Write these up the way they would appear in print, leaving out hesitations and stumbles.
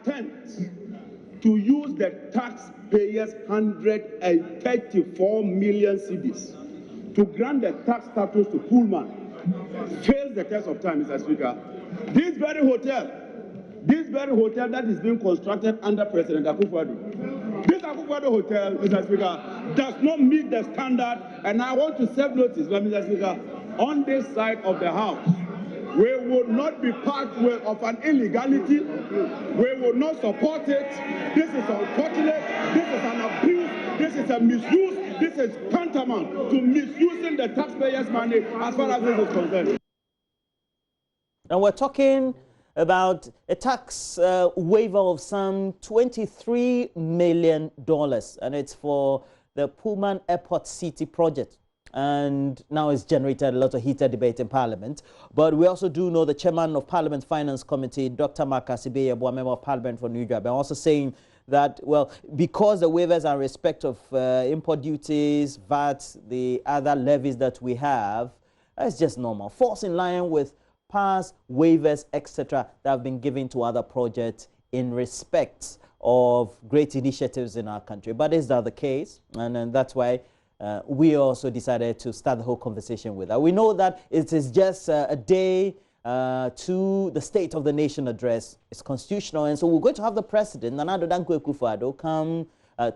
attempt to use the taxpayers' 134 million cedis to grant the tax status to Pullman fails the test of time, Mr. Speaker. This very hotel that is being constructed under President Akufo-Addo, this Akufo-Addo hotel, Mr. Speaker, does not meet the standard, and I want to serve notice, Mr. Speaker, on this side of the house. We will not be part of an illegality. We will not support it. This is unfortunate. This is an abuse. This is a misuse. This is tantamount to misusing the taxpayers' money as far as this is concerned. And we're talking about a tax waiver of some $23 million, and it's for the Pullman Airport City project. And now it's generated a lot of heated debate in Parliament. But we also do know the chairman of Parliament Finance Committee, Dr. Mark Asibe, a member of Parliament for New York, and also saying that, well, because the waivers are in respect of import duties, VAT, the other levies that we have, it's just normal. Falls in line with past waivers, etc., that have been given to other projects in respect of great initiatives in our country. But is that the case? And that's why we also decided to start the whole conversation with that. We know that it is just a day to the State of the Nation address. It's constitutional, and so we're going to have the President, Nana Addo Dankwa Akufo-Addo, come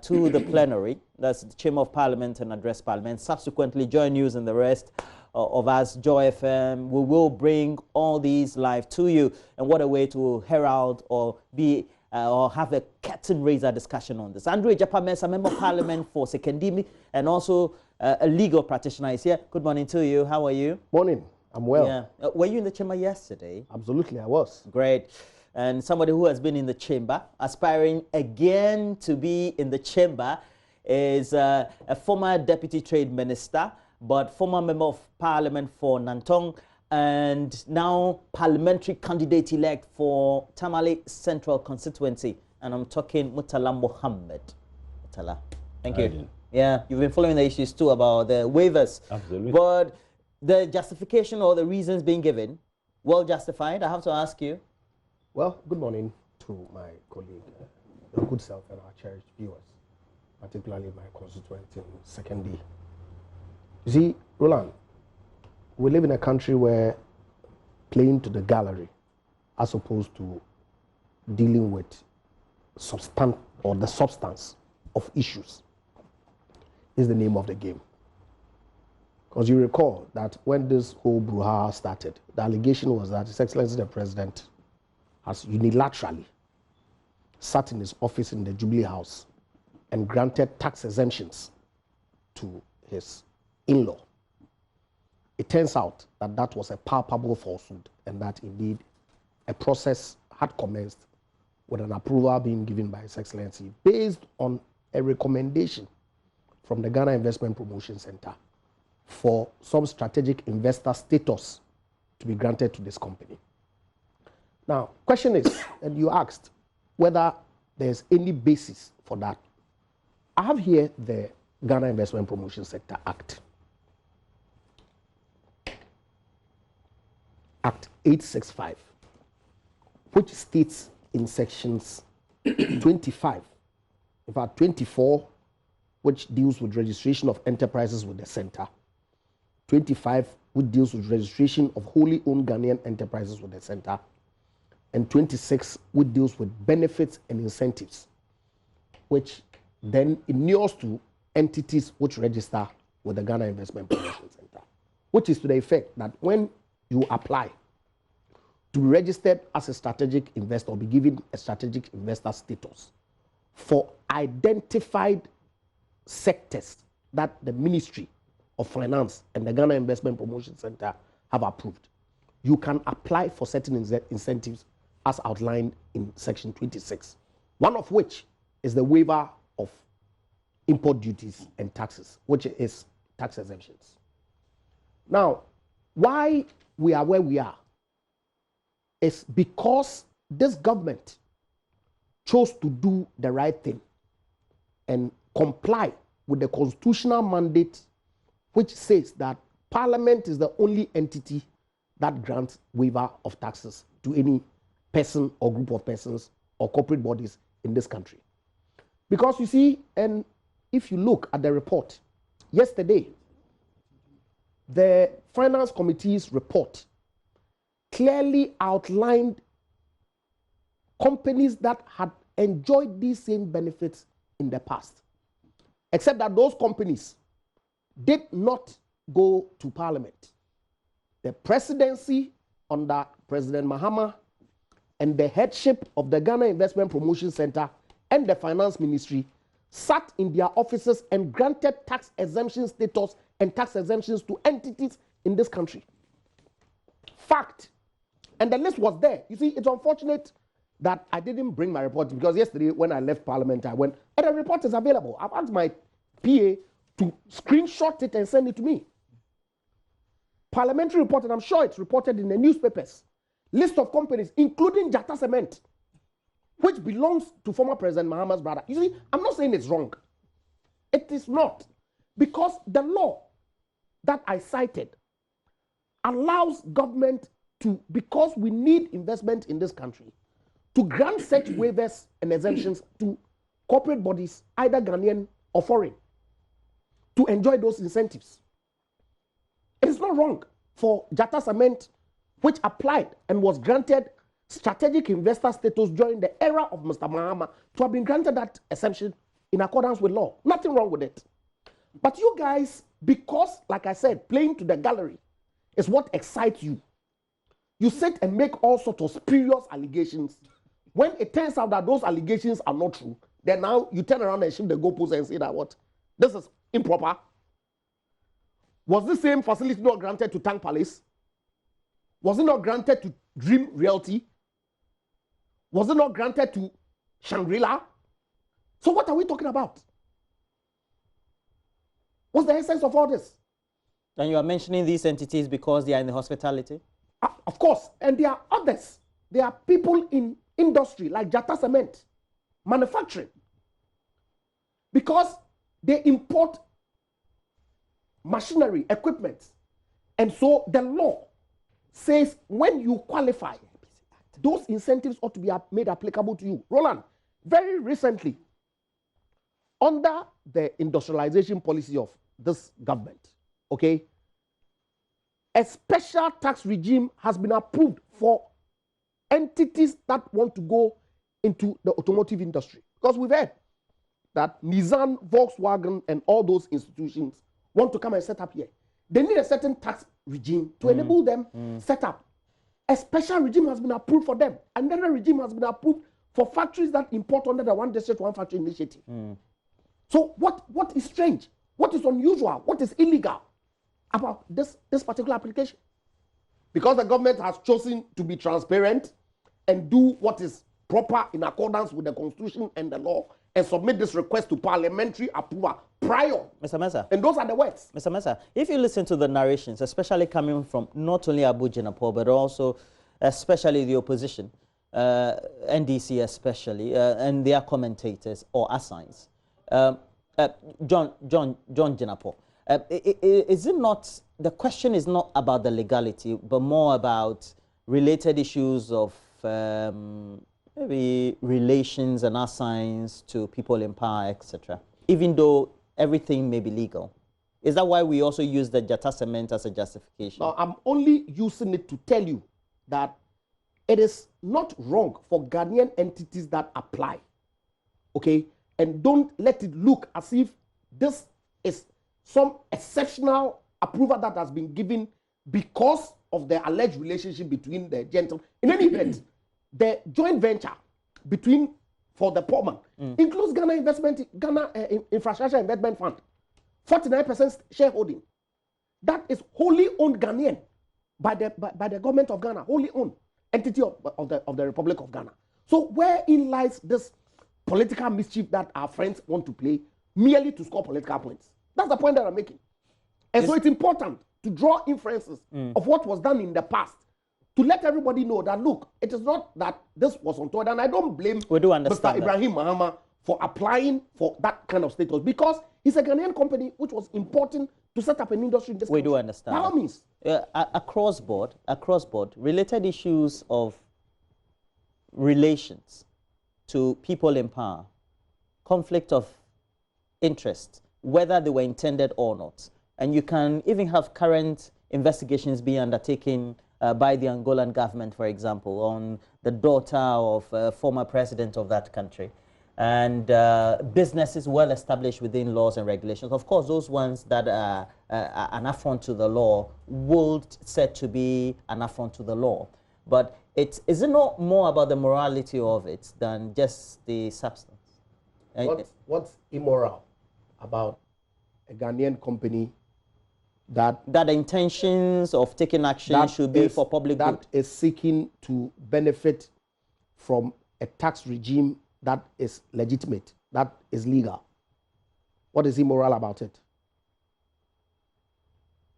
to the plenary, that's the Chamber of Parliament, and address Parliament. Subsequently, Joy News and the rest of us, Joy FM, we will bring all these live to you. And what a way to herald or be or have a curtain raiser discussion on this. Andrew Ejapa-Mensah, Member of Parliament for Sekendimi, and also a legal practitioner, is here. Good morning to you. How are you? Morning. I'm well. Yeah. Were you in the chamber yesterday? Absolutely, I was. Great. And somebody who has been in the chamber, aspiring again to be in the chamber, is a former Deputy Trade Minister, but former Member of Parliament for Nantong, and now parliamentary candidate-elect for Tamale Central Constituency. And I'm talking Murtala Mohammed. Murtala, thank you. Yeah, you've been following the issues too about the waivers. Absolutely. But the justification or the reasons being given, well justified, I have to ask you. Well, good morning to my colleague, your good self, and our cherished viewers, particularly my constituent in Second D. You see, Roland, we live in a country where playing to the gallery as opposed to dealing with the substance of issues is the name of the game. Because you recall that when this whole brouhaha started, the allegation was that His Excellency the President has unilaterally sat in his office in the Jubilee House and granted tax exemptions to his in-law. It turns out that that was a palpable falsehood, and that indeed a process had commenced with an approval being given by His Excellency based on a recommendation from the Ghana Investment Promotion Center for some strategic investor status to be granted to this company. Now, question is, and you asked whether there's any basis for that. I have here the Ghana Investment Promotion Sector Act. Act 865, which states in sections 25, in fact 24, which deals with registration of enterprises with the center, 25, which deals with registration of wholly owned Ghanaian enterprises with the center, and 26, which deals with benefits and incentives, which then inures to entities which register with the Ghana Investment Promotion Center, which is to the effect that when you apply to be registered as a strategic investor or be given a strategic investor status for identified sectors that the Ministry of Finance and the Ghana Investment Promotion Center have approved, you can apply for certain incentives as outlined in section 26, one of which is the waiver of import duties and taxes, which is tax exemptions. Now, why we are where we are is because this government chose to do the right thing and comply with the constitutional mandate, which says that Parliament is the only entity that grants waiver of taxes to any person or group of persons or corporate bodies in this country. Because you see, and if you look at the report, yesterday, the Finance Committee's report clearly outlined companies that had enjoyed these same benefits in the past, except that those companies did not go to Parliament. The presidency under President Mahama and the headship of the Ghana Investment Promotion Center and the Finance Ministry sat in their offices and granted tax exemption status and tax exemptions to entities in this country. Fact. And the list was there. You see, it's unfortunate that I didn't bring my report, because yesterday when I left Parliament, I went, and the report is available. I've asked my PA to screenshot it and send it to me. Parliamentary report, and I'm sure it's reported in the newspapers. List of companies, including Jata Cement, which belongs to former President Mahama's brother. You see, I'm not saying it's wrong. It is not. Because the law that I cited allows government to, because we need investment in this country, to grant such waivers and exemptions to corporate bodies, either Ghanaian or foreign, to enjoy those incentives. It is not wrong for Jata Cement, which applied and was granted strategic investor status during the era of Mr. Mahama, to have been granted that exemption in accordance with law. Nothing wrong with it. But you guys, because, like I said, playing to the gallery is what excites you. You sit and make all sorts of spurious allegations. When it turns out that those allegations are not true, then now you turn around and shift the goalpost and say that what? This is improper. Was the same facility not granted to Tank Palace? Was it not granted to Dream Realty? Was it not granted to Shangri-La? So what are we talking about? What's the essence of all this? And you are mentioning these entities because they are in the hospitality? Of course. And there are others. There are people in industry like Jata Cement, manufacturing. Because they import machinery, equipment. And so the law says when you qualify, those incentives ought to be made applicable to you. Roland, very recently, under the industrialization policy of this government, okay, a special tax regime has been approved for entities that want to go into the automotive industry. Because we've heard that Nissan, Volkswagen, and all those institutions want to come and set up here. They need a certain tax regime to enable them set up. A special regime has been approved for them. Another regime has been approved for factories that import under the One District, One Factory initiative. So what is strange? What is unusual? What is illegal about this particular application? Because the government has chosen to be transparent and do what is proper in accordance with the Constitution and the law, and submit this request to parliamentary approval prior. Mr. Mercer. And those are the words. Mr. Mercer, if you listen to the narrations, especially coming from not only Abu Jinapor, but also especially the opposition, NDC especially, and their commentators or assigns, John Jinapor, is it not, the question is not about the legality, but more about related issues of maybe relations and assigns to people in power, etc., even though everything may be legal? Is that why we also use the Jata Cement as a justification? No, I'm only using it to tell you that it is not wrong for Ghanaian entities that apply, okay? And don't let it look as if this is some exceptional approval that has been given because of the alleged relationship between the gentlemen. In any event, the joint venture between, for the poor man, includes Ghana Infrastructure Investment Fund, 49% shareholding. That is wholly owned Ghanaian by the government of Ghana, wholly owned entity of the Republic of Ghana. So wherein lies this political mischief that our friends want to play merely to score political points? That's the point that I'm making. And so it's important to draw inferences of what was done in the past, to let everybody know that, look, it is not that this was untoward. And I don't blame Mr. Ibrahim Mahama for applying for that kind of status, because it's a Ghanaian company which was important to set up an industry in this country. We do understand. By all means. Across board, related issues of relations to people in power, conflict of interest, whether they were intended or not. And you can even have current investigations being undertaken by the Angolan government, for example, on the daughter of a former president of that country. And businesses well established within laws and regulations. Of course, those ones that are an affront to the law will said to be an affront to the law. But is it not more about the morality of it than just the substance? What's immoral about a Ghanaian company that the intentions of taking action should be for public good? That is seeking to benefit from a tax regime that is legitimate, that is legal. What is immoral about it?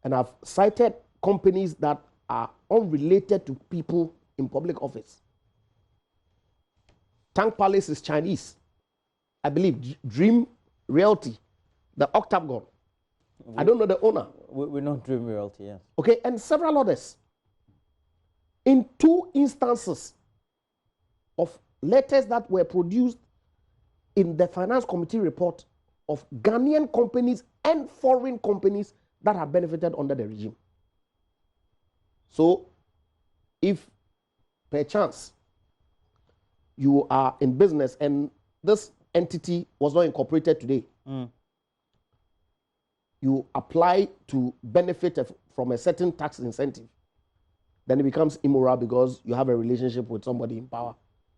And I've cited companies that are unrelated to people in public office. Tang Palace is Chinese. I believe Dream Realty, the Octagon. I don't know the owner. We know Dream Realty, yes. Okay, and several others. In 2 instances of letters that were produced in the Finance Committee report of Ghanaian companies and foreign companies that have benefited under the regime. So, if perchance you are in business and this entity was not incorporated today, you apply to benefit from a certain tax incentive, then it becomes immoral because you have a relationship with somebody in power.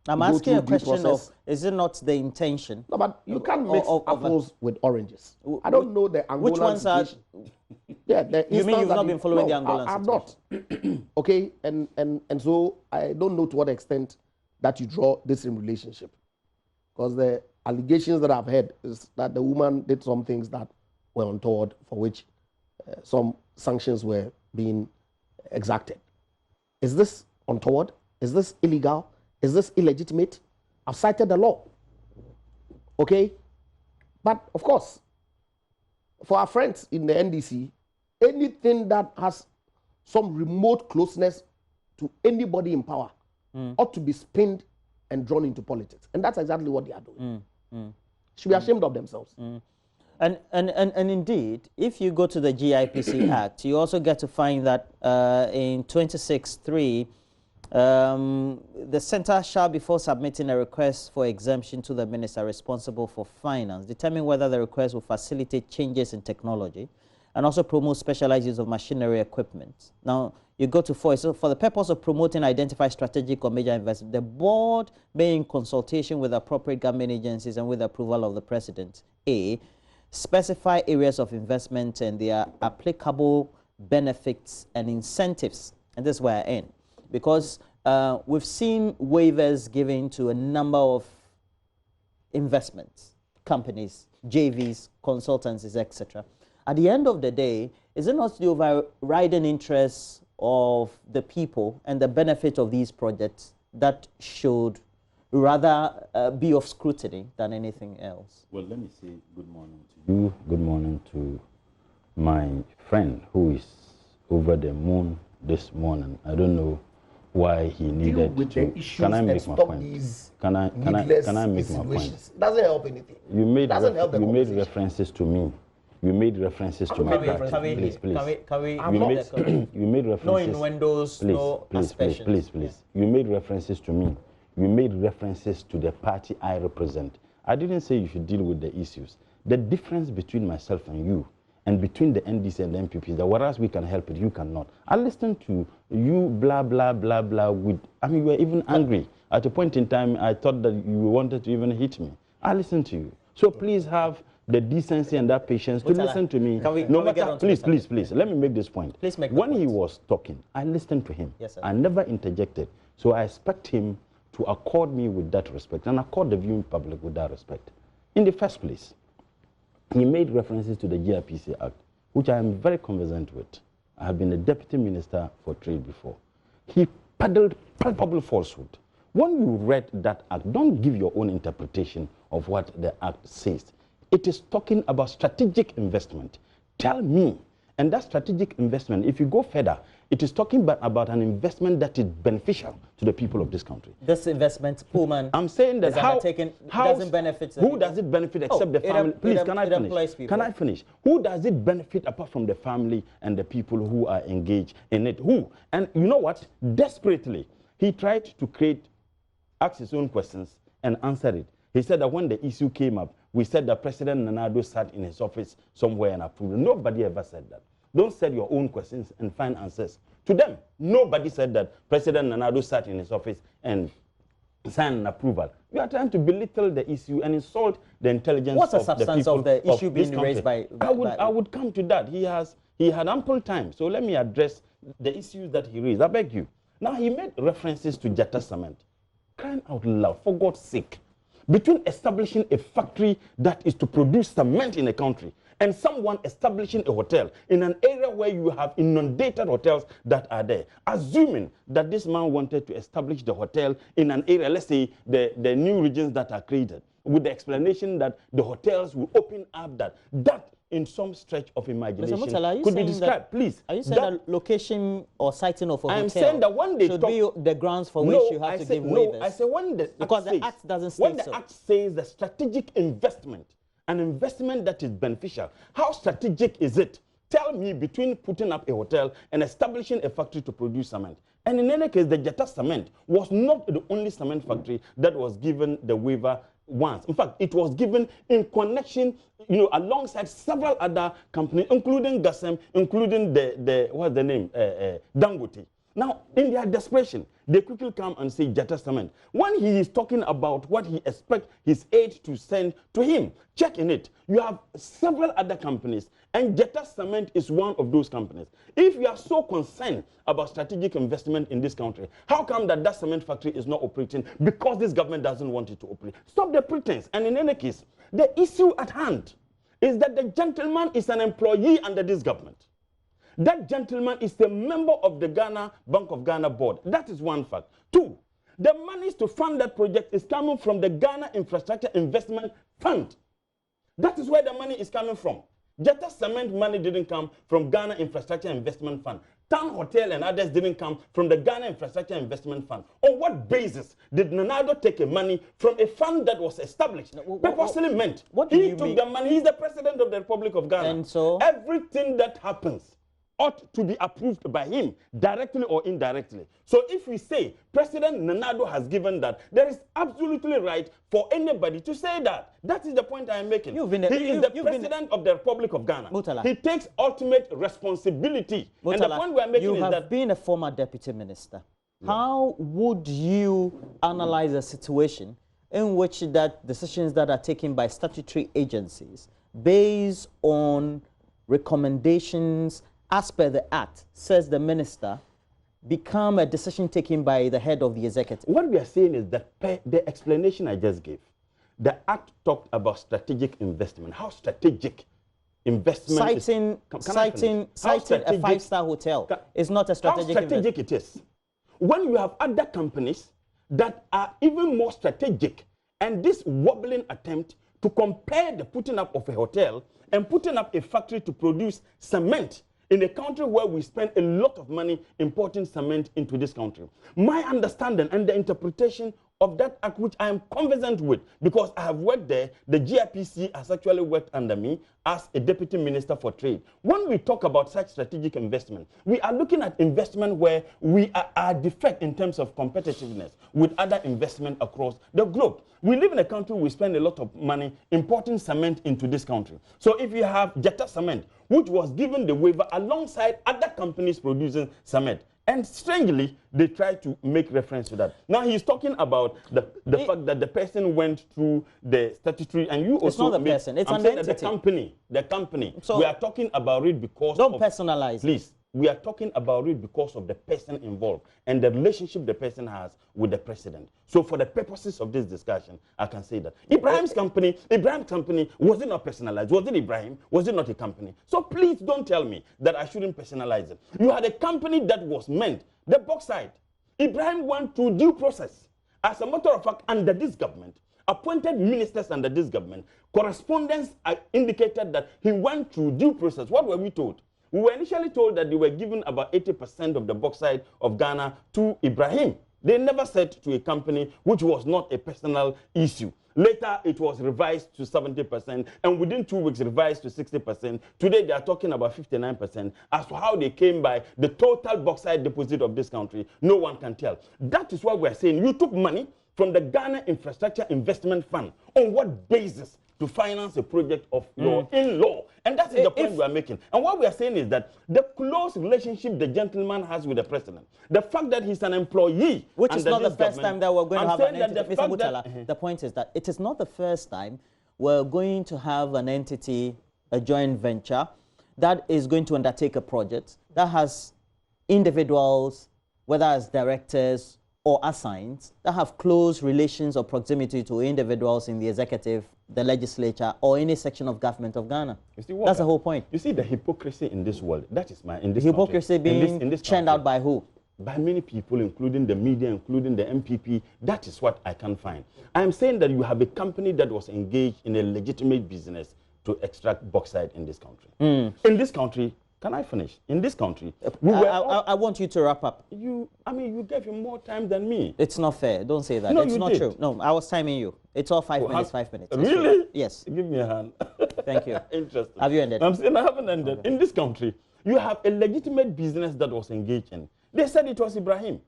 I'm asking a question of, is it not the intention? No, but you can't mix apples with oranges. I don't know the Angolan which ones situation. You mean you've not been following the Angolan situation? I'm not. Okay, and so I don't know to what extent that you draw this in relationship. Because the allegations that I've heard is that the woman did some things that were untoward, for which some sanctions were being exacted. Is this untoward? Is this illegal? Is this illegitimate? I've cited the law. Okay? But of course, for our friends in the NDC, anything that has some remote closeness to anybody in power ought to be spinned and drawn into politics. And that's exactly what they are doing. Should be ashamed of themselves. And indeed, if you go to the GIPC Act, you also get to find that in 26(3), the center shall, before submitting a request for exemption to the minister responsible for finance, determine whether the request will facilitate changes in technology and also promote specialized use of machinery equipment. Now, you go to 4, so for the purpose of promoting identified strategic or major investment, the board may, in consultation with appropriate government agencies and with approval of the president, A, specify areas of investment and their applicable benefits and incentives. And this is where I end. Because we've seen waivers given to a number of investments, companies, JVs, consultancies, etc. At the end of the day, is it not the overriding interests of the people and the benefit of these projects that should rather be of scrutiny than anything else? Well, let me say good morning to you. Good morning to my friend who is over the moon this morning. I don't know why he needed to. Can I make my point? Can I make my point? It doesn't help anything. You made references to me. You made references to my practice. Please. You made references. No innuendos, no aspersions. Please. You made references to me. You made references to the party I represent. I didn't say you should deal with the issues. The difference between myself and you, and between the NDC and the MPP, is that whereas we can help it, you cannot. I listened to you, blah, blah, blah, blah. You were even angry. At a point in time, I thought that you wanted to even hit me. I listened to you. So please have the decency and that patience to listen to me. Please, let me make this point. Please make when he was talking, I listened to him. Yes, sir. I never interjected. So I expect him to accord me with that respect and accord the viewing public with that respect. In the first place, he made references to the GIPC Act, which I am very conversant with. I have been a deputy minister for trade before. He peddled palpable falsehood. When you read that act, don't give your own interpretation of what the act says. It is talking about strategic investment. Tell me, and that strategic investment, if you go further, It is talking about an investment that is beneficial to the people of this country. This investment, Pullman, I'm saying that doesn't benefit. Who does it benefit except the family? Please, can I finish? Can I finish? Who does it benefit apart from the family and the people who are engaged in it? Who? And you know what? Desperately, he tried to ask his own questions and answer it. He said that when the issue came up, we said that President Nana Addo sat in his office somewhere and approved. Nobody ever said that. Don't set your own questions and find answers. To them, nobody said that President Nana Addo sat in his office and signed an approval. You are trying to belittle the issue and insult the intelligence of the people. What's the substance of the issue being raised by I would come to that. He had ample time. So let me address the issues that he raised. I beg you. Now, he made references to Jetta Cement. Crying out loud, for God's sake. Between establishing a factory that is to produce cement in a country and someone establishing a hotel in an area where you have inundated hotels that are there, assuming that this man wanted to establish the hotel in an area, let's say the new regions that are created, with the explanation that the hotels will open up that in some stretch of imagination could be described. Please. Are you saying that location or siting of a hotel saying that when they should be the grounds for which you have to give waivers? No, I say when the because the Act doesn't state when the Act says the strategic investment, an investment that is beneficial, how strategic is it? Tell me between putting up a hotel and establishing a factory to produce cement. And in any case, the Jetta Cement was not the only cement factory that was given the waiver once. In fact, it was given in connection, alongside several other companies, including Gassem, including what's the name, Dangote. Now, in their desperation, they quickly come and say Jetta Cement. When he is talking about what he expects his aide to send to him, check in it. You have several other companies, and Jetta Cement is one of those companies. If you are so concerned about strategic investment in this country, how come that cement factory is not operating? Because this government doesn't want it to operate. Stop the pretense. And in any case, the issue at hand is that the gentleman is an employee under this government. That gentleman is a member of the Bank of Ghana board. That is one fact. Two, the monies to fund that project is coming from the Ghana Infrastructure Investment Fund. That is where the money is coming from. Jetta Cement money didn't come from Ghana Infrastructure Investment Fund. Town Hotel and others didn't come from the Ghana Infrastructure Investment Fund. On what basis did Nana Addo take a money from a fund that was established? Purposely meant. He took the money. He's the president of the Republic of Ghana. And so everything that happens ought to be approved by him, directly or indirectly. So if we say President Nana Addo has given that, there is absolutely right for anybody to say that. That is the point I am making. He is the president of the Republic of Ghana. Murtala. He takes ultimate responsibility. Murtala, and the point we are making is that... You have been a former deputy minister. Yeah. How would you analyze a situation in which that decisions that are taken by statutory agencies based on recommendations as per the Act, says the minister, become a decision taken by the head of the executive? What we are saying is that the explanation I just gave, the Act talked about strategic investment. How strategic investment citing a five-star hotel is not a strategic investment. How strategic it is. When you have other companies that are even more strategic, and this wobbling attempt to compare the putting up of a hotel and putting up a factory to produce cement in a country where we spend a lot of money importing cement into this country. My understanding and the interpretation of that act, which I am conversant with, because I have worked there, the GIPC has actually worked under me as a deputy minister for trade. When we talk about such strategic investment, we are looking at investment where we are defect in terms of competitiveness with other investment across the globe. We live in a country we spend a lot of money importing cement into this country. So if you have Jetta Cement, which was given the waiver alongside other companies producing cement, and strangely, they try to make reference to that. Now he's talking about the fact that the person went through the statutory, and you also... It's not the person, it's an entity. The company. So we are talking about it because don't personalize. Please. We are talking about it because of the person involved and the relationship the person has with the president. So for the purposes of this discussion, I can say that Ibrahim's company, was it not personalized? Was it Ibrahim? Was it not a company? So please don't tell me that I shouldn't personalize it. You had a company that was meant, the bauxite. Ibrahim went through due process. As a matter of fact, under this government, appointed ministers under this government, correspondence indicated that he went through due process. What were we told? We were initially told that they were given about 80% of the bauxite of Ghana to Ibrahim. They never said to a company which was not a personal issue. Later, it was revised to 70%, and within 2 weeks, revised to 60%. Today, they are talking about 59%. As to how they came by the total bauxite deposit of this country, no one can tell. That is why we're saying you took money from the Ghana Infrastructure Investment Fund. On what basis to finance a project of your in-law? And that is the point we are making. And what we are saying is that the close relationship the gentleman has with the president, the fact that he's an employee, which is not the first time that we're going to have an entity. Mr. Mutala, the point is that it is not the first time we're going to have an entity, a joint venture, that is going to undertake a project that has individuals, whether as directors or assigns, that have close relations or proximity to individuals in the executive, the legislature, or any section of government of Ghana. That's the whole point. You see the hypocrisy in this world. That is my in this hypocrisy country, being churned out by who? By many people, including the media, including the MPP. That is what I can find. I am saying that you have a company that was engaged in a legitimate business to extract bauxite in this country. In this country, can I finish? In this country, I want you to wrap up. You gave him more time than me. It's not fair. Don't say that. No, it's you not did. true. No, I was timing you. It's all 5 minutes, 5 minutes. It's Really? true. Yes. Give me a hand. Thank you. Interesting. Have you ended? I'm saying I haven't ended. Okay. In this country, you have a legitimate business that was engaged in. They said it was Ibrahim.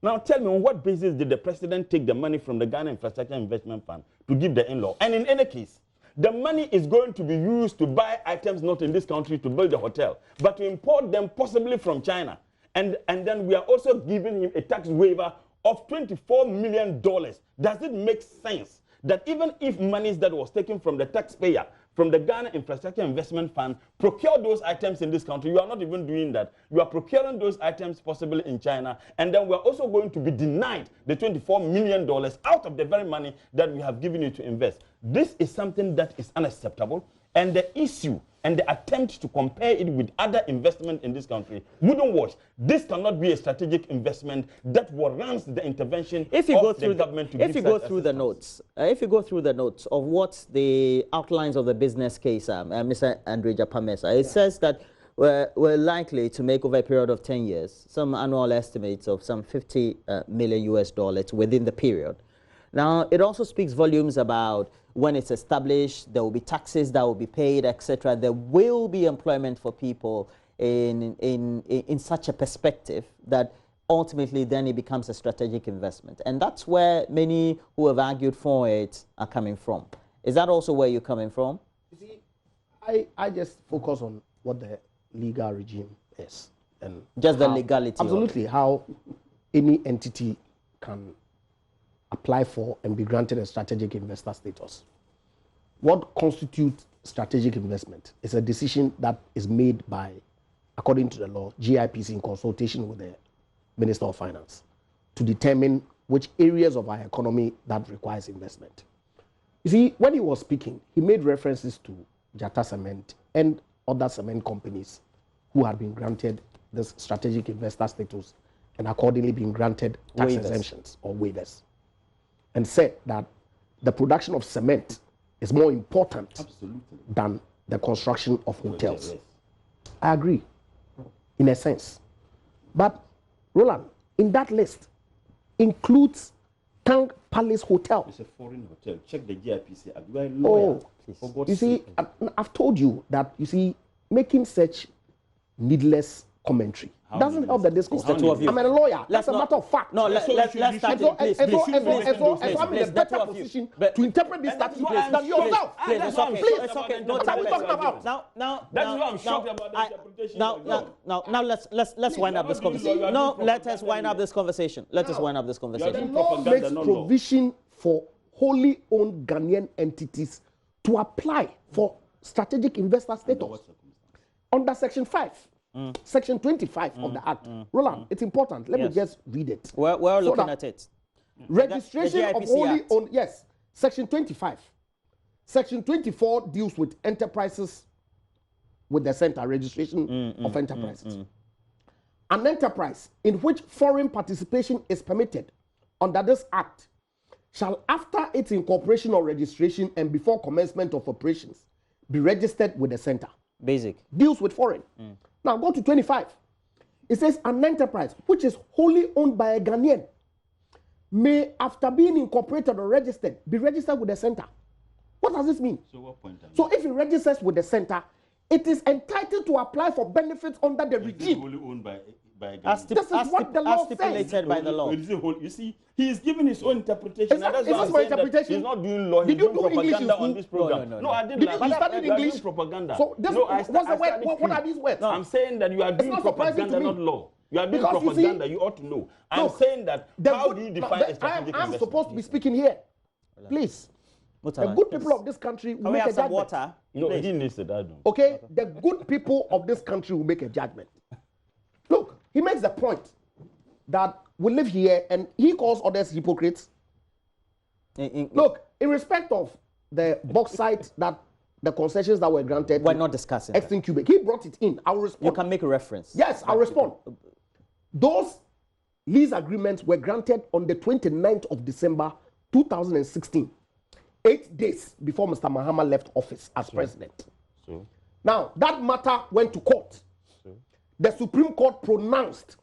Now tell me, on what basis did the president take the money from the Ghana Infrastructure Investment Fund to give the in-law? And in any case, the money is going to be used to buy items not in this country to build a hotel, but to import them possibly from China. And then we are also giving him a tax waiver of $24 million. Does it make sense that even if monies that was taken from the taxpayer, from the Ghana Infrastructure Investment Fund, procure those items in this country? You are not even doing that. You are procuring those items possibly in China, and then we are also going to be denied the $24 million out of the very money that we have given you to invest. This is something that is unacceptable, and the issue and the attempt to compare it with other investment in this country wouldn't work. This cannot be a strategic investment that warrants the intervention of the government to give If you go through the notes, of what the outlines of the business case, Mr. Andre Japamesa, it says that we're likely to make over a period of 10 years some annual estimates of some $50 million within the period. Now, it also speaks volumes about when it's established, there will be taxes that will be paid, etc. There will be employment for people in such a perspective that ultimately then it becomes a strategic investment. And that's where many who have argued for it are coming from. Is that also where you're coming from? You see, I just focus on what the legal regime is. And just the legality. Absolutely, how any entity can apply for and be granted a strategic investor status. What constitutes strategic investment is a decision that is made by, according to the law, GIPC in consultation with the Minister of Finance to determine which areas of our economy that requires investment. You see, when he was speaking, he made references to Jata Cement and other cement companies who had been granted this strategic investor status and accordingly being granted tax exemptions or waivers, and said that the production of cement is more important than the construction of hotels. Yes. I agree, in a sense. But, Roland, in that list includes Tang Palace Hotel. It's a foreign hotel. Check the GIPC. You see, I've told you that, you see, making such needless commentary doesn't help the discourse. I'm a lawyer. That's a matter of fact. No, let's start. I'm in a better position to interpret this statute than yourself. Please, it's okay. Don't what are we talking about? Now, that's why I'm shocked about the interpretation. Now, let's wind up this conversation. No, let us wind up this conversation. Let us wind up this conversation. The law makes provision for wholly owned Ghanaian entities to apply for strategic investor status under Section 5. Section 25 of the Act. Roland, it's important. Let me just read it. We're looking at it. Registration of wholly owned, yes, Section 25. Section 24 deals with enterprises with the center, registration of enterprises. An enterprise in which foreign participation is permitted under this Act shall, after its incorporation or registration and before commencement of operations, be registered with the center. Basic. Deals with foreign. Now go to 25. It says an enterprise which is wholly owned by a Ghanaian may, after being incorporated or registered, be registered with the center. What does this mean? So what point? So if it registers with the center, it is entitled to apply for benefits under the regime. Wholly owned by As This is what the law stipulated says. by the law. You see, he is giving his own interpretation. Is And that- that's is why this I'm my saying that interpretation? he's not doing law. Did He's you doing do English in propaganda school? on this program. No, No, I didn't. Did you study You are English? doing propaganda. So this, no, I what's the word? studied What are these words? No, I'm saying that you are doing not surprising propaganda, to me. not law. You are doing Because you see- propaganda. You ought to know. I'm Look, saying that how do you define a strategic I'm investment? supposed to be speaking here. Please. The Murtala, good people of this country will Can we make have a some judgment. water? No, Please. he needs to that. Okay? The good people of this country will make a judgment. Look, he makes the point that we live here and he calls others hypocrites. Look, in respect of the bauxite that the concessions that were granted, We're not discussing that. Extin Cubic, he brought it in. I will respond. You can make a reference. Yes, I'll respond. Those lease agreements were granted on the 29th of December 2016, 8 days before Mr. Mahama left office as president. So, Now, that matter went to court. The Supreme Court pronounced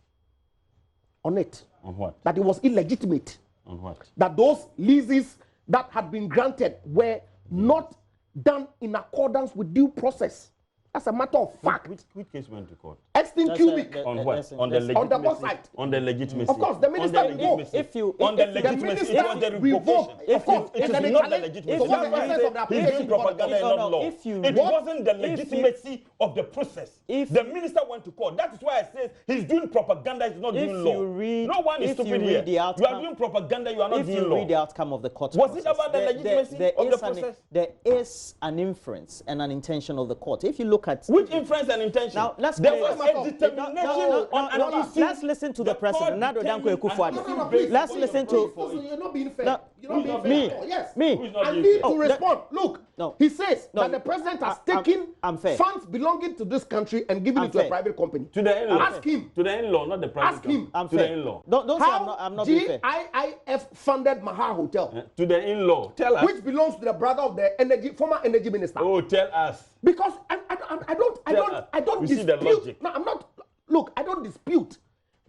on it on what? that it was illegitimate, On what? that those leases that had been granted were not done in accordance with due process. That's a matter of fact. Which case went to court? Extin Cubic. On what? listen, On the listen. On the legitimacy. bauxite. On the legitimacy. Of course, the minister on the revoked. legitimacy. If you- on the if- if- legitimacy, the it was the minister revocation. revoked. Of course, It is and then not it the challenged- legitimacy. so what's the That's why I essence say of the he's application doing for the propaganda court? and not No, no, law. if you- It What? wasn't the If you- legitimacy of the process. If- The minister went to court. That is why I say he's doing propaganda. He's not If doing law. you read- No one is if you stupid read here. the You are outcome- doing propaganda. You are not If doing you law. read the outcome of the court Was process, it about the legitimacy of the process? there is an inference and an intention of the court. If you look at Which inference and intention? Now, let's there play- was a determination on an issue. Let's listen to the president. Nado Danko Ekufuado. No, please. Let's listen to. Listen, you're not being fair. No, You're not being fair me, at all. Yes. me. Who's not I being need fair? to respond. Look, No. he says No, that the president has I'm taken fair. funds belonging to this country and given I'm it to a fair. private company. To the in-law. Ask him. To the in-law, not the private. Ask him. company. I'm to fair. the in-law. Don't say How I'm not being fair. GIIF funded Mahama Hotel, To the in-law. Tell us. which belongs to the brother of the former energy minister. Oh, tell us. Because I don't You see the dispute. logic. No, I'm not. Look, I don't dispute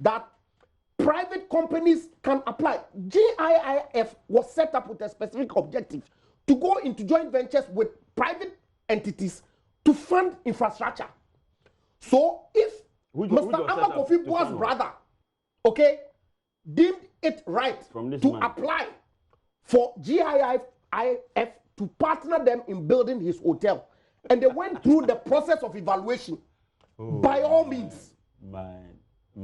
that private companies can apply. GIIF was set up with a specific objective to go into joint ventures with private entities to fund infrastructure. So if Which Mr. was set Ama up Kofi to Bua's fund what? brother, okay, deemed it right From this to man. apply for GIIF to partner them in building his hotel. And they went through the process of evaluation. By all means.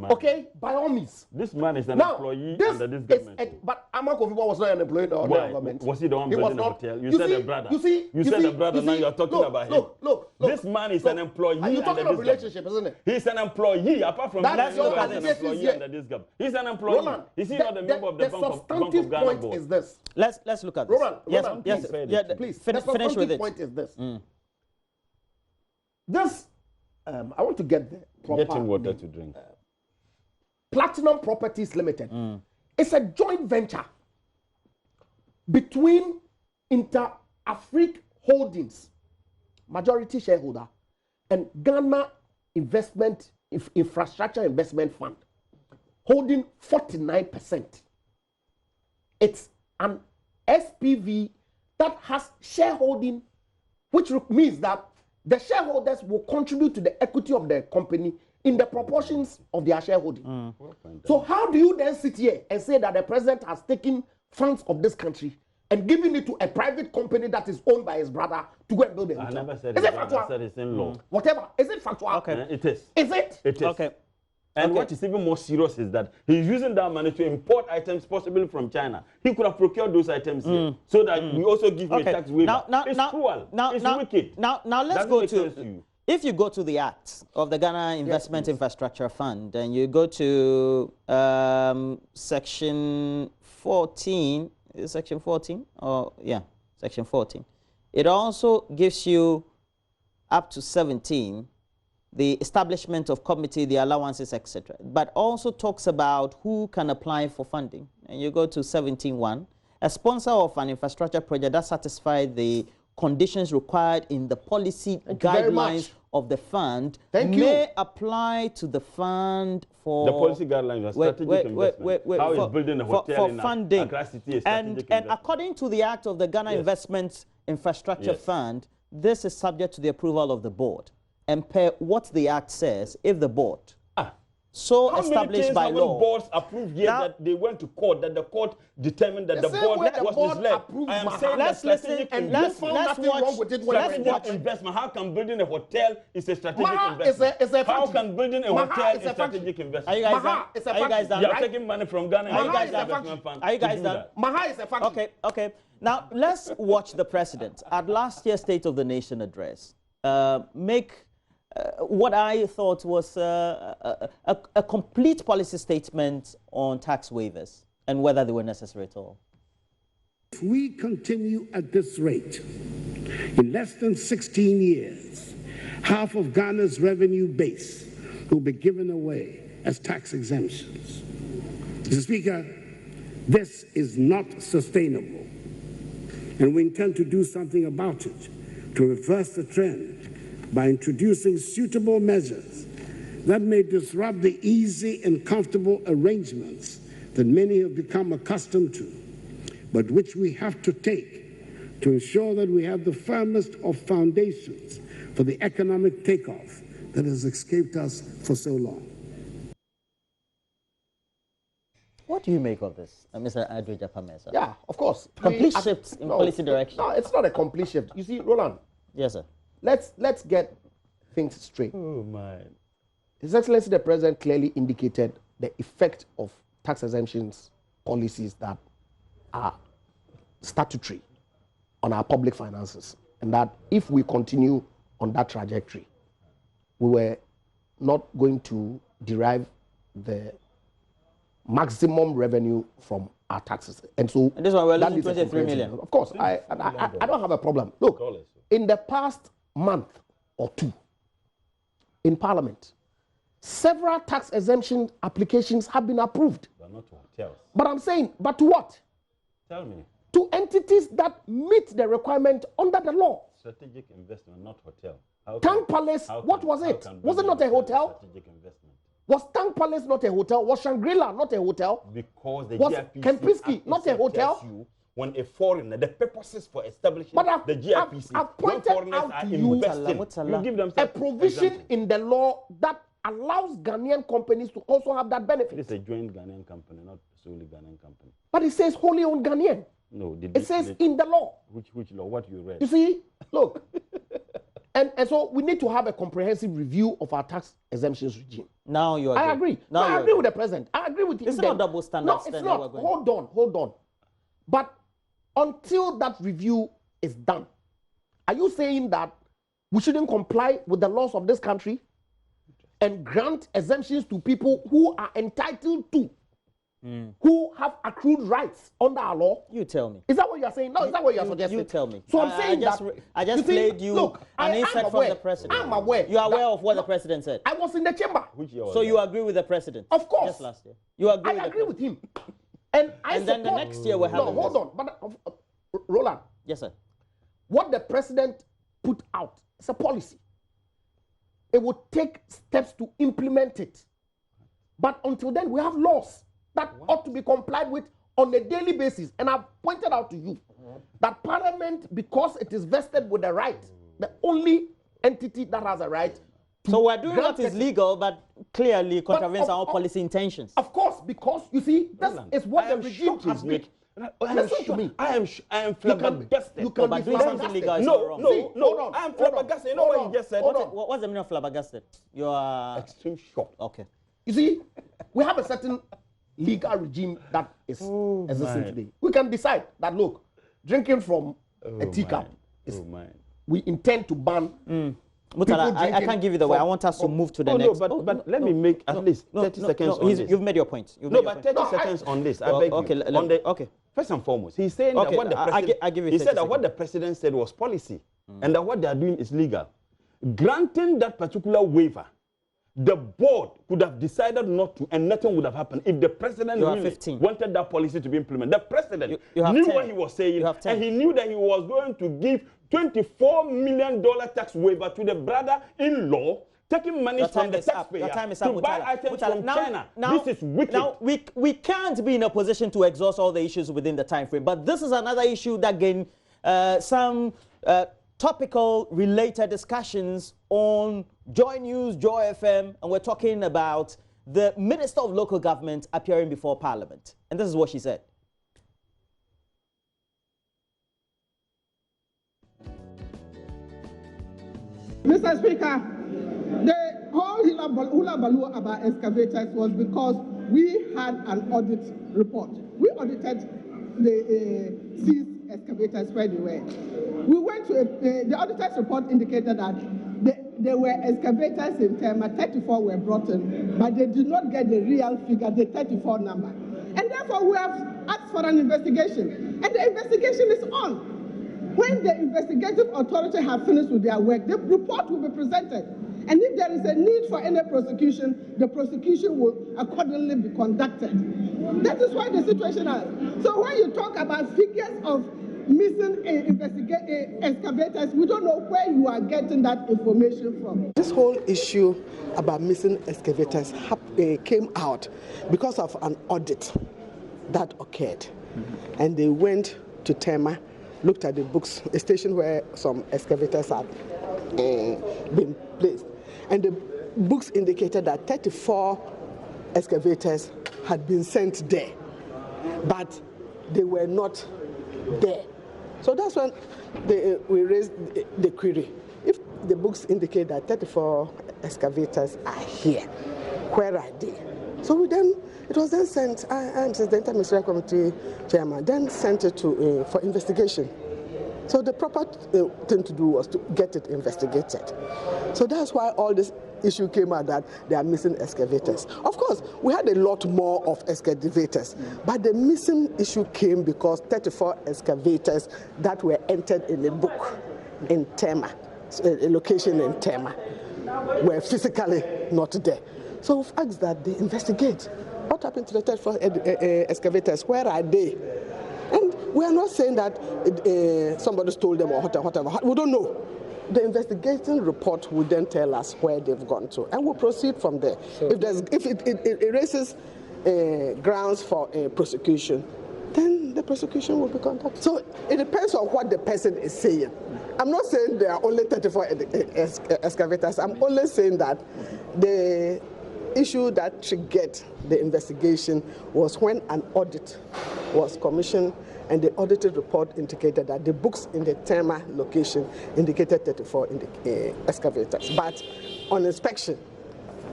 Okay? By all means. This man is an Now, employee this under this is government. but Ama Kofi Bua was not an employee of the Why? government. Was he the one He was building the not. hotel? You You said see- the brother. you see- You you said see- the brother. you Now see- you are talking look, about look, him. look. This man is an employee. Are you talking under about this relationship, isn't it? He's an employee, apart from That's being your an qualifications employee here. under this government. He's an employee. Roland, Is he not a member of the Bank of substantive Ghana point board? is this. Let's look at this. Roland, yes, Roland, yes, please. yeah, Please, finish the with substantive it. point is this. This, I want to get the proper Get him water name. to drink. Platinum Properties Limited. It's a joint venture between Inter-Afrique Holdings, majority shareholder, and Ghana Infrastructure Investment Fund, holding 49%. It's an SPV that has shareholding, which means that the shareholders will contribute to the equity of the company in the proportions of their shareholding. So how do you then sit here and say that the president has taken funds of this country and given it to a private company that is owned by his brother to go and build a hotel? I never said Is it. it I factual? said it's in law. Whatever. Is it factual? Okay. It is. Is it? It is. Okay. And Okay. what is even more serious is that he's using that money to import items possibly from China. He could have procured those items here so that we also give him a tax waiver. It's cruel. It's wicked. Now let's Doesn't go make sense to you. if you go to the Act of the Ghana Investment Infrastructure Fund and you go to section 14, is it section 14? Oh yeah, section 14. It also gives you up to 17, the establishment of committee, the allowances, etc. But also talks about who can apply for funding. And you go to 17.1, a sponsor of an infrastructure project that satisfies the conditions required in the policy Thank you very guidelines much. of the fund Thank you. may apply to the fund for The policy guidelines, strategic investment. How is building a hotel for in funding. Accra City a strategic and investment? according to the Act of the Ghana Investment Infrastructure Fund, this is subject to the approval of the board. And per what the Act says, if the board so established by law. How many boards approved here that they went to court, that the court determined that the board was misled? I am saying let's listen and let's watch investment. How can building a hotel is a strategic Maha investment? How can building a hotel is a strategic investment? Are you guys done? Are you guys done? You are taking money from Ghana. Are you guys done? Are you guys done? Maha is a factory. Okay, okay. Now let's watch the president at last year's State of the Nation address make what I thought was a complete policy statement on tax waivers and whether they were necessary at all. If we continue at this rate, in less than 16 years, half of Ghana's revenue base will be given away as tax exemptions. Mr. Speaker, this is not sustainable, and we intend to do something about it to reverse the trend by introducing suitable measures that may disrupt the easy and comfortable arrangements that many have become accustomed to, but which we have to take to ensure that we have the firmest of foundations for the economic takeoff that has escaped us for so long. What do you make of this, Mr. Adre Japamesa? Yeah, of course. Complete shifts in policy direction. No, it's not a complete shift. You see, Roland. Yes, sir. Let's get things straight. Oh my! His Excellency the President clearly indicated the effect of tax exemptions policies that are statutory on our public finances, and that if we continue on that trajectory, we were not going to derive the maximum revenue from our taxes. And so and this one we're that losing 23 million. Of course, I don't have a problem. Look, in the past month or two in Parliament, several tax exemption applications have been approved. But not hotels. But I'm saying, but to what? Tell me. To entities that meet the requirement under the law. Strategic investment, not hotel. Tank Palace, what was it? Was it not a hotel? Strategic investment. Was Tank Palace not a hotel? Was Shangri-La not a hotel? Because the was GIPC Kempinski not a hotel? You when a foreigner, the purposes for establishing but the GIPC, I've when pointed foreigners out are to you investing, you give them a provision in the law that allows Ghanaian companies to also have that benefit. It is a joint Ghanaian company, not solely Ghanaian company. But it says wholly owned Ghanaian. No, it says in the law. Which law? What you read? You see, look, and so we need to have a comprehensive review of our tax exemptions regime. Now you agree. I agree. Now I agree with the president. I agree with him. It's not double standards. No, it's not. Hold on. But until that review is done, are you saying that we shouldn't comply with the laws of this country and grant exemptions to people who are entitled to, who have accrued rights under our law? You tell me. Is that what you are saying? No, is that what you are suggesting? You tell me. So I'm saying I just played you an insight from the president. I'm aware. You are aware of what the president said? I was in the chamber. So you agree with the president? Of course. Just last year. You agree I agree with him. And then the next year we're having No, hold on. But Roland. Yes, sir. What the president put out is a policy. It would take steps to implement it. But until then, we have laws that ought to be complied with on a daily basis. And I've pointed out to you that Parliament, because it is vested with the right, the only entity that has a right. So we're doing what is legal, but clearly contravenes our policy intentions. Of course, because you see, this is what the regime has been. Listen to me. I am flabbergasted. You can be doing something legal is wrong. No. I am flabbergasted. You know what you just said? What's the meaning of flabbergasted? You are extreme shock. Okay. You see, we have a certain legal regime that is existing today. We can decide that, look, drinking from a teacup is we intend to ban. Mutala, I can't give you the way. I want us to move to the next. But let me make at least 30 seconds on this. You've made your point. 30 seconds on this. I beg you. Okay. First and foremost, he's saying that what the president, he said that what the president said was policy, and that what they are doing is legal. Granting that particular waiver, the board could have decided not to, and nothing would have happened if the president really wanted that policy to be implemented. The president knew what he was saying, and he knew that he was going to give $24 million tax waiver to the brother-in-law, taking money from the taxpayer to buy items from China. This is wicked. Now, we can't be in a position to exhaust all the issues within the time frame, but this is another issue that gained some topical related discussions on Joy News, Joy FM, and we're talking about the Minister of Local Government appearing before Parliament. And this is what she said. Mr. Speaker, the whole hula baloo about excavators was because we had an audit report. We audited the seized excavators where they were. We went to the auditor's report indicated that there were excavators in Tema, 34 were brought in, but they did not get the real figure, the 34 number. And therefore, we have asked for an investigation, and the investigation is on. When the investigative authority have finished with their work, the report will be presented. And if there is a need for any prosecution, the prosecution will accordingly be conducted. That is why the situation is. So when you talk about figures of missing excavators, we don't know where you are getting that information from. This whole issue about missing excavators came out because of an audit that occurred. And they went to Tema, looked at the books, a station where some excavators had been placed. And the books indicated that 34 excavators had been sent there, but they were not there. So that's when we raised the query. If the books indicate that 34 excavators are here, where are they? So it was then sent, and the Inter-Ministerial Committee Chairman then sent it to for investigation. So the proper thing to do was to get it investigated. So that's why all this issue came out that they are missing excavators. Of course, we had a lot more of excavators, but the missing issue came because 34 excavators that were entered in a book in Tema, a location in Tema, were physically not there. So we've asked that they investigate. What happened to the 34 excavators? Where are they? And we are not saying that somebody stole them or whatever. We don't know. The investigating report will then tell us where they've gone to, and we'll proceed from there. So if it raises grounds for prosecution, then the prosecution will be conducted. So it depends on what the person is saying. I'm not saying there are only 34 excavators. I'm only saying that the issue that triggered the investigation was when an audit was commissioned, and the audited report indicated that the books in the Tema location indicated 34 excavators. But on inspection,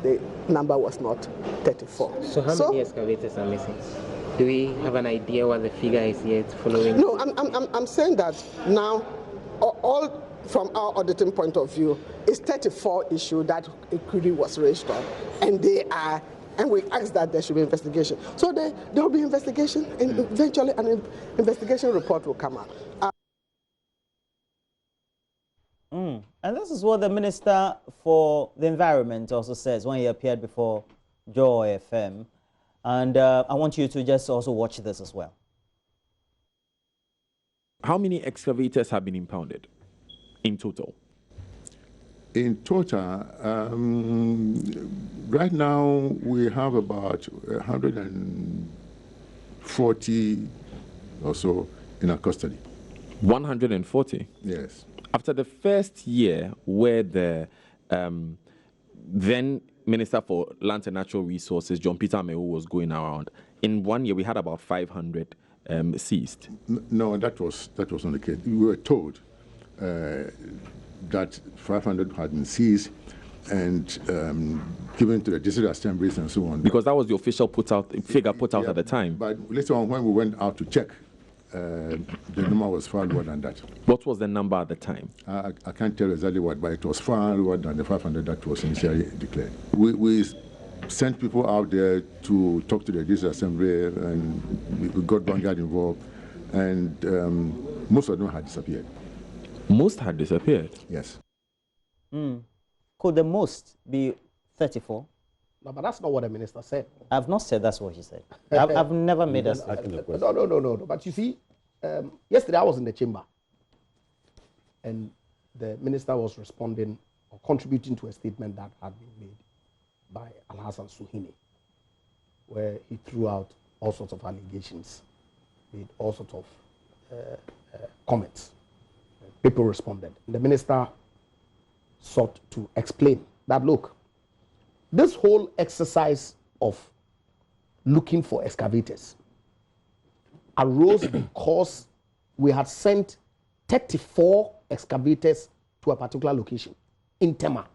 the number was not 34. So how many excavators are missing? Do we have an idea what the figure is yet following? No, I'm saying that now, all from our auditing point of view, it's 34 issue that a query was raised on, and they are. And we asked that there should be investigation. So there will be investigation, and eventually an investigation report will come out. And this is what the Minister for the Environment also says when he appeared before Joy FM. And I want you to just also watch this as well. How many excavators have been impounded in total? In total, right now we have about 140 or so in our custody. 140? Yes. After the first year where the then Minister for Lands and Natural Resources, John Peter Amewo, was going around, in 1 year we had about 500 seized. No, that was not the case. We were told that 500 had been seized and given to the district assemblies and so on. Because that was the official figure put out at the time. But later on, when we went out to check, the number was far lower than that. What was the number at the time? I can't tell exactly what, but it was far lower than the 500 that was initially declared. We sent people out there to talk to the district assembly, and we got Vanguard involved, and most of them had disappeared. Most had disappeared? Yes. Could the most be 34? No, but that's not what the minister said. I've not said that's what he said. I've never made that. No. But you see, yesterday I was in the chamber, and the minister was responding or contributing to a statement that had been made by Al-Hassan Suhini, where he threw out all sorts of allegations, made all sorts of comments. People responded. The minister sought to explain that, look, this whole exercise of looking for excavators arose because we had sent 34 excavators to a particular location in Tema.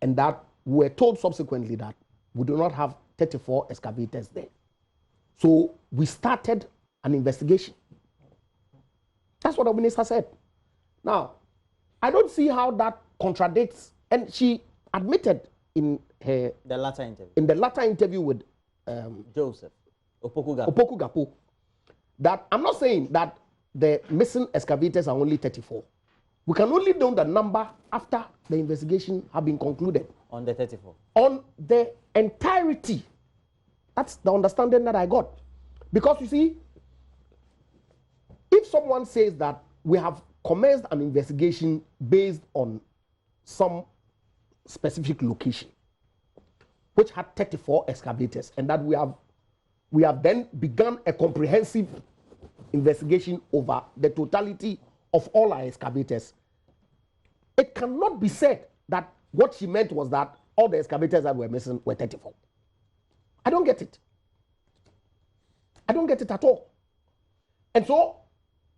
And that we were told subsequently that we do not have 34 excavators there. So we started an investigation. That's what the minister said. Now, I don't see how that contradicts, and she admitted in the latter interview with Joseph Opoku Gapo that I'm not saying that the missing excavators are only 34. We can only know the number after the investigation have been concluded. On the 34? On the entirety. That's the understanding that I got. Because you see, if someone says that we have commenced an investigation based on some specific location, which had 34 excavators, and that we have then begun a comprehensive investigation over the totality of all our excavators, it cannot be said that what she meant was that all the excavators that were missing were 34. I don't get it. I don't get it at all. And so,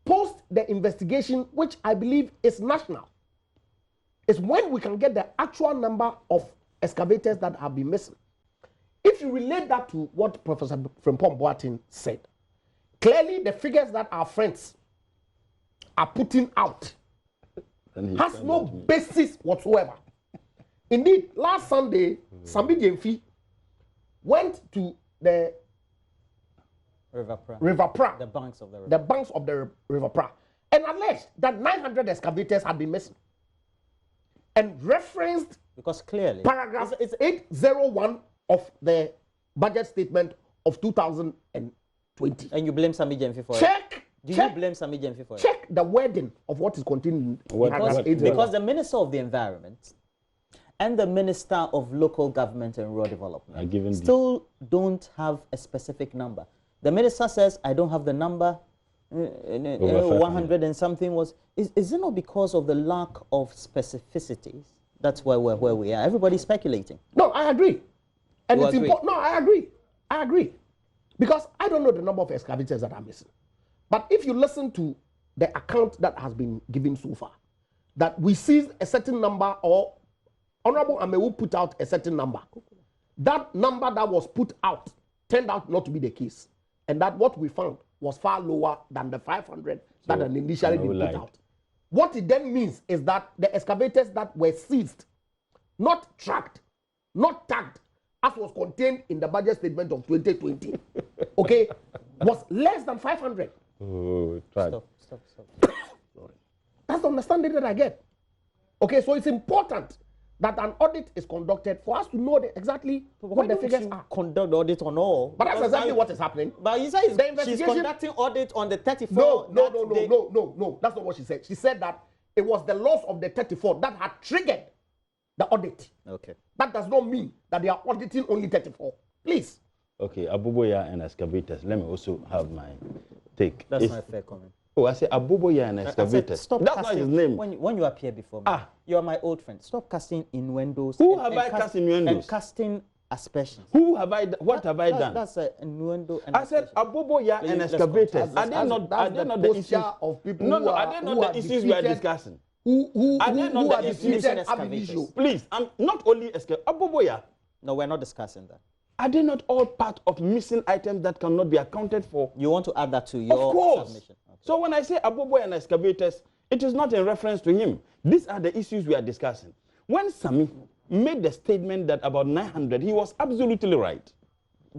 post the investigation, which I believe is national, is when we can get the actual number of excavators that have been missing. If you relate that to what Professor Frimpong Boateng said, clearly the figures that our friends are putting out has no basis whatsoever. Indeed, last Sunday, Sambi Jemfi went to the River Pra, the banks of the River Pra, and alleged that 900 excavators had been missing, and referenced because clearly paragraph 801 of the budget statement of 2020. And you blame Sambi Jemfi for it? You blame Sambi Jemfi for it? Check the wording of what is contained in because the Minister of the Environment and the Minister of Local Government and Rural Development still don't have a specific number. The minister says, I don't have the number, 100 and something was. Is it not because of the lack of specificities? That's where we are. Everybody's speculating. No, I agree. And you it's important. No, I agree. I agree. Because I don't know the number of excavators that are missing. But if you listen to the account that has been given so far, that we seized a certain number, or Honorable Amewu put out a certain number, that number that was put out turned out not to be the case. And that what we found was far lower than the 500 that had initially been put out. What it then means is that the excavators that were seized, not tracked, not tagged, as was contained in the budget statement of 2020, okay, was less than 500. Oh, stop. That's the understanding that I get. Okay, so it's important that an audit is conducted for us to know exactly what the figures are. Conduct the audit on all. But that's exactly what is happening. But you say she's conducting audit on the 34. No. That's not what she said. She said that it was the loss of the 34 that had triggered the audit. Okay. That does not mean that they are auditing only 34. Please. Okay, Abuboya and excavators. Let me also have my take. That's my fair comment. Oh, I say Abuboya and excavators. Stop That's casting, not his name. When you appear before me, you are my old friend. Stop casting innuendos. Who have I cast innuendos? And casting aspersions. Who have I? What have I done? That's an innuendo. And I said Abuboya and excavators. Are they not the issues of people? No, are they not the issues we are discussing? Who are the issues? Please, I'm not only Abuboya. No, we're not discussing that. Are they not all part of missing items that cannot be accounted for? You want to add that to your submission? Okay. So when I say Abuboya and excavators, it is not in reference to him. These are the issues we are discussing. When Sami made the statement that about 900, he was absolutely right.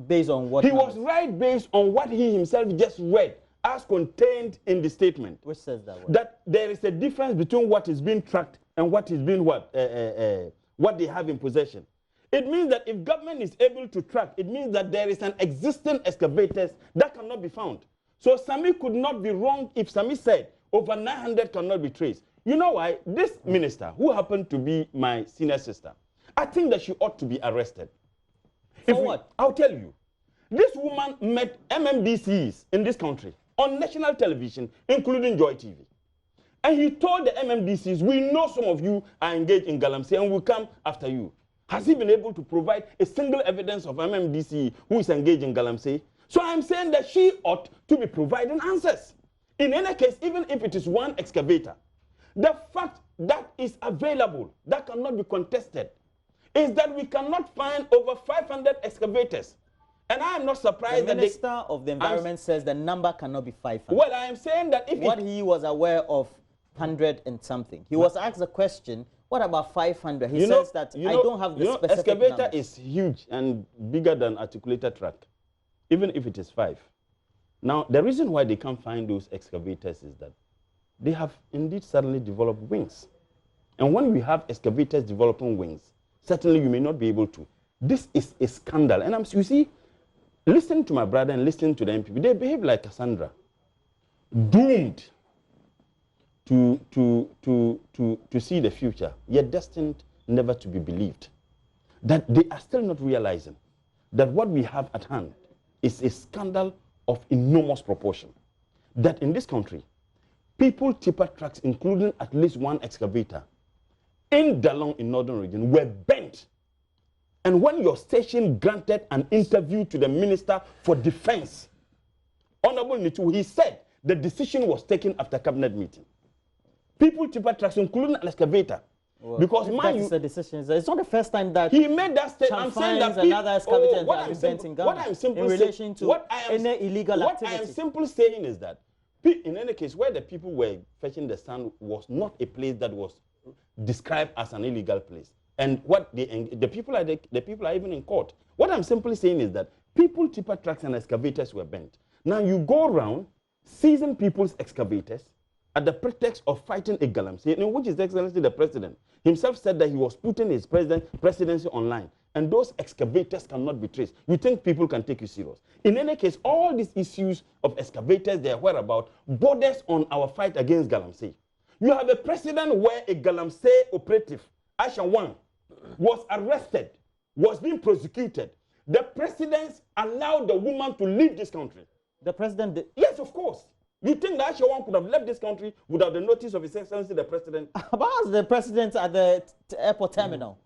Based on what? He was right based on what he himself just read as contained in the statement. Which says that word? That there is a difference between what is being tracked and what is being what they have in possession. It means that if government is able to track, it means that there is an existing excavators that cannot be found. So Sami could not be wrong if Sami said, over 900 cannot be traced. You know why? This minister, who happened to be my senior sister, I think that she ought to be arrested. For what? I'll tell you. This woman met MMDCs in this country on national television, including Joy TV. And he told the MMDCs, we know some of you are engaged in Galamsey and we'll come after you. Has he been able to provide a single evidence of MMDC who is engaged in Galamsey? So I'm saying that she ought to be providing answers. In any case, even if it is one excavator, the fact that is available, that cannot be contested, is that we cannot find over 500 excavators. And I am not surprised that the Minister of the Environment says the number cannot be 500. Well, I am saying that if what he was aware of 100 and something. He was asked the question, what about 500? He says that I don't have the specific excavator numbers. is huge and bigger than articulated track, even if it is 5. Now, the reason why they can't find those excavators is that they have indeed suddenly developed wings. And when we have excavators developing wings, certainly you may not be able to. This is a scandal. And you see, listening to my brother and listening to the MPP, they behave like Cassandra, doomed to see the future, yet destined never to be believed. That they are still not realizing that what we have at hand is a scandal of enormous proportion. That in this country, people tipper trucks, including at least one excavator, in Dalong in northern region, were bent. And when your station granted an interview to the Minister for Defense, Honorable Nitu, he said the decision was taken after cabinet meeting. People tipper trucks, including an excavator. Well, because that's the decision. It's not the first time that he made that statement. I'm saying that another excavator have been bent in Ghana in relation to any illegal activity. What I am simply saying is that, in any case, where the people were fetching the sand was not a place that was described as an illegal place. And what the people are even in court. What I'm simply saying is that people tipper trucks and excavators were bent. Now you go around seizing people's excavators at the pretext of fighting a Galamsey, in which His Excellency the President himself said that he was putting his presidency online, and those excavators cannot be traced. You think people can take you serious? In any case, all these issues of excavators, their whereabouts, borders on our fight against Galamsey. You have a president where a Galamsey operative, Aisha Wang, was arrested, was being prosecuted. The president allowed the woman to leave this country. The president did? Yes, of course. You think that Aisha Wang could have left this country without the notice of His Excellency the President? About the president at the airport terminal.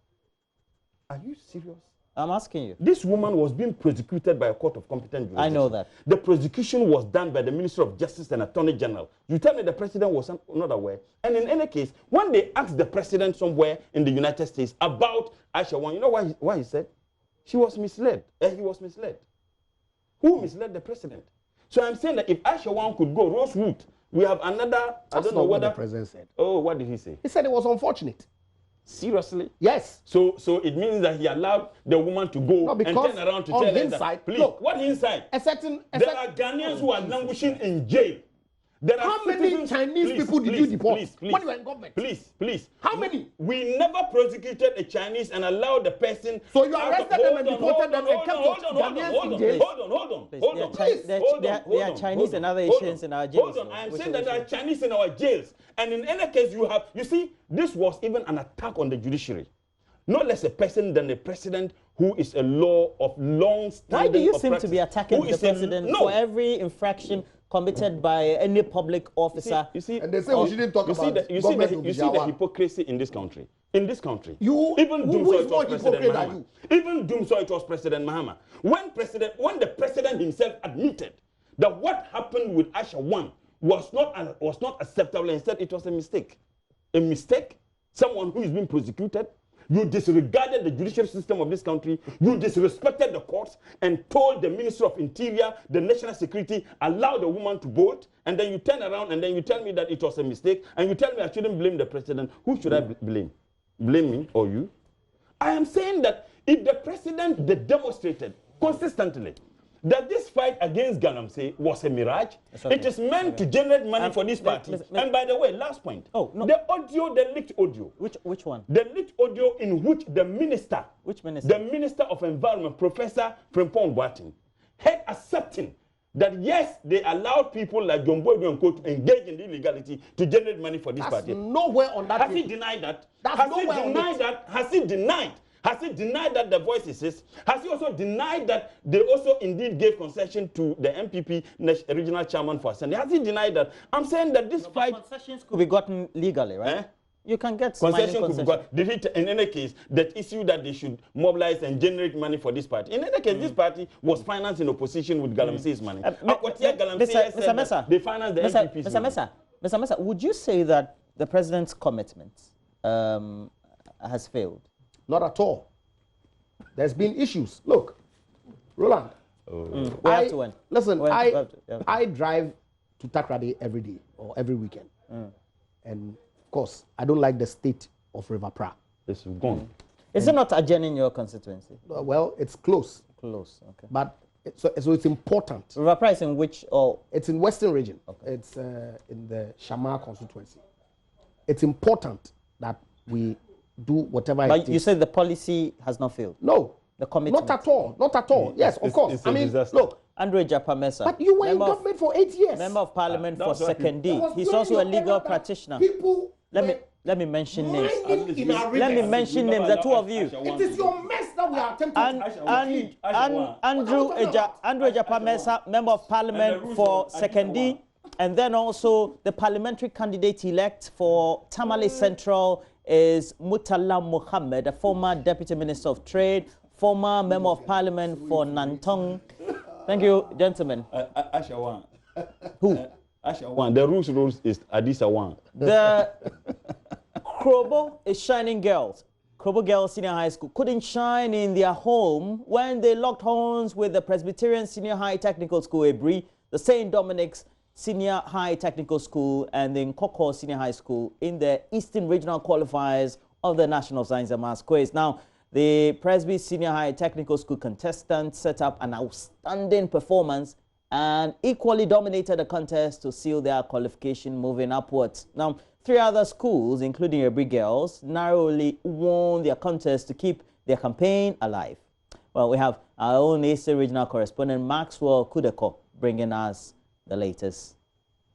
Are you serious? I'm asking you. This woman was being prosecuted by a court of competent jurisdiction. I know that. The prosecution was done by the Minister of Justice and Attorney General. You tell me the president was not aware. And in any case, when they asked the president somewhere in the United States about Aisha Wang, you know why he said? She was misled. He was misled. Who misled the president? So I'm saying that if Aisha Wang could go Rose route, we have another. I don't know what the president said. Oh, what did he say? He said it was unfortunate. Seriously? Yes. So it means that he allowed the woman to go and turn around to tell her that, please, look, what inside? There are Ghanaians who are languishing in jail. How many Chinese people did you deport when you were in government? Please. How many? We never prosecuted a Chinese and allowed the person. So you arrested them and deported them and kept Ghanaians in jail? Hold on. There are Chinese and other Asians in our jails. Hold on. I am saying that there are Chinese in our jails. And in any case, you see, this was even an attack on the judiciary. No less a person than a president who is a law of long standing. Why do you seem to be attacking the president for every infraction committed by any public officer? You see, and they say we shouldn't talk about you see the hypocrisy in this country. In this country, even Doom saw it was President Mahama. When the president himself admitted that what happened with Aisha Wang was not acceptable, and said it was a mistake. A mistake? Someone who is being prosecuted? You disregarded the judicial system of this country. You disrespected the courts and told the Minister of Interior, the National Security, allow the woman to bolt, and then you turn around and then you tell me that it was a mistake, and you tell me I shouldn't blame the president. Who should I blame? Blame me or you? I am saying that if the president demonstrated consistently that this fight against Galamsey was a mirage, it is meant to generate money for this party. And by the way, last point. Oh, no. The leaked audio. Which one? The leaked audio in which the minister. Which minister? The Minister of Environment, Professor Frimpong Boateng, had accepting that yes, they allowed people like John Boyd and Co to engage in illegality to generate money for this That's party. nowhere on that. Has he denied that? That's Has he nowhere on denied it. that? Has he denied? Has he denied that the voice exists? Has he also denied that they also indeed gave concession to the MPP regional chairman for Assembly? Has he denied that? I'm saying that this fight... Concessions could be gotten legally, right? Eh? You can get concession could be got. Did it, in any case, that issue that they should mobilize and generate money for this party. In any case, this party was financed in opposition with Galamsey's money. Mr. Mercer, they financed the MPP's Mr. Mercer, would you say that the president's commitment has failed? Not at all. There's been issues. Look, Roland. We have to win. Listen, I drive to Takrady every day or every weekend. And of course, I don't like the state of River Pra. It's gone. Is it not adjoining your constituency? Well, it's close. Close, okay. But so it's important. River Pra is in which? It's in Western Region. Okay. It's in the Shamar constituency. It's important that we do whatever it takes. But you said the policy has not failed? No. The commitment? Not at all. Not at all. Yes, of course. I mean, look. Andre Japamesa. But you were in government for 8 years. Member of Parliament for Sekondi. He's also a legal practitioner. Let me mention names. Let me mention names, the two of you. It is your mess that we are attempting to Andrew Japamesa, Member of Parliament for Sekondi, and then also the parliamentary candidate-elect for Tamale Central is Mutala Mohammed, a former Deputy Minister of Trade, former Member of Parliament for Nantong. Thank you, gentlemen. Ashawan. Who? Ashawan. The rules is Adisawan. The Krobo is shining girls. Krobo Girls Senior High School couldn't shine in their home when they locked horns with the Presbyterian Senior High Technical School, Ebri, the St. Dominic's Senior High Technical School, and the Nkoko Senior High School in the Eastern Regional Qualifiers of the National Science and Maths Quiz. Now, the Presby Senior High Technical School contestants set up an outstanding performance and equally dominated the contest to seal their qualification moving upwards. Now, 3 other schools, including Ebri Girls, narrowly won their contest to keep their campaign alive. Well, we have our own Eastern Regional correspondent, Maxwell Kudeko, bringing us the latest.